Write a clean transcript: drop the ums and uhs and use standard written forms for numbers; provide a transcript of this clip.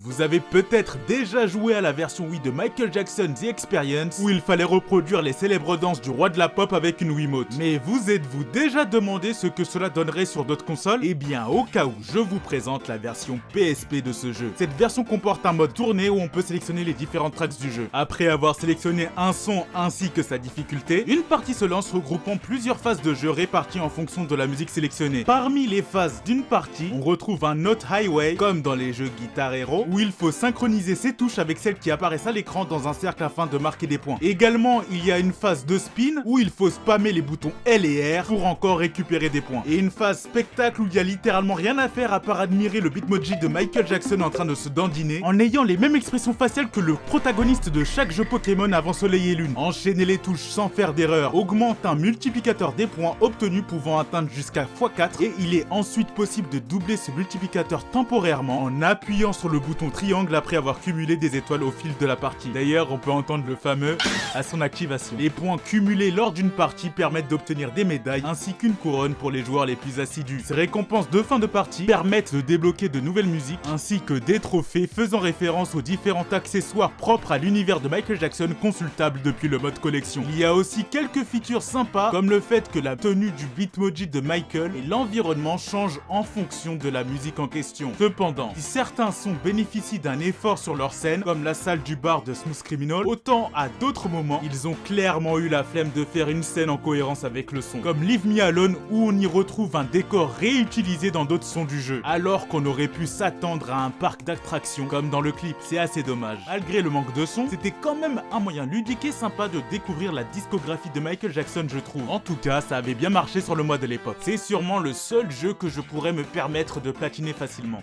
Vous avez peut-être déjà joué à la version Wii de Michael Jackson The Experience, où il fallait reproduire les célèbres danses du roi de la pop avec une Wiimote. Mais vous êtes-vous déjà demandé ce que cela donnerait sur d'autres consoles? Eh bien, au cas où, je vous présente la version PSP de ce jeu. Cette version comporte un mode tournée où on peut sélectionner les différentes tracks du jeu. Après avoir sélectionné un son ainsi que sa difficulté, une partie se lance regroupant plusieurs phases de jeu réparties en fonction de la musique sélectionnée. Parmi les phases d'une partie, on retrouve un Note Highway, comme dans les jeux Guitar Hero, où il faut synchroniser ses touches avec celles qui apparaissent à l'écran dans un cercle afin de marquer des points. Également, il y a une phase de spin où il faut spammer les boutons L et R pour encore récupérer des points. Et une phase spectacle où il y a littéralement rien à faire à part admirer le Bitmoji de Michael Jackson en train de se dandiner, en ayant les mêmes expressions faciales que le protagoniste de chaque jeu Pokémon avant Soleil et Lune. Enchaîner les touches sans faire d'erreur augmente un multiplicateur des points obtenus pouvant atteindre jusqu'à x4, et il est ensuite possible de doubler ce multiplicateur temporairement en appuyant sur le bouton triangle après avoir cumulé des étoiles au fil de la partie. D'ailleurs, on peut entendre le fameux à son activation. Les points cumulés lors d'une partie permettent d'obtenir des médailles ainsi qu'une couronne pour les joueurs les plus assidus. Ces récompenses de fin de partie permettent de débloquer de nouvelles musiques ainsi que des trophées faisant référence aux différents accessoires propres à l'univers de Michael Jackson consultables depuis le mode collection. Il y a aussi quelques features sympas comme le fait que la tenue du Bitmoji de Michael et l'environnement changent en fonction de la musique en question. Cependant, si certains sons bénéficient d'un effort sur leur scène, comme la salle du bar de Smooth Criminal, autant à d'autres moments, ils ont clairement eu la flemme de faire une scène en cohérence avec le son. Comme Leave Me Alone, où on y retrouve un décor réutilisé dans d'autres sons du jeu, alors qu'on aurait pu s'attendre à un parc d'attractions comme dans le clip. C'est assez dommage. Malgré le manque de son, c'était quand même un moyen ludique et sympa de découvrir la discographie de Michael Jackson, je trouve. En tout cas, ça avait bien marché sur le mois de l'époque. C'est sûrement le seul jeu que je pourrais me permettre de platiner facilement.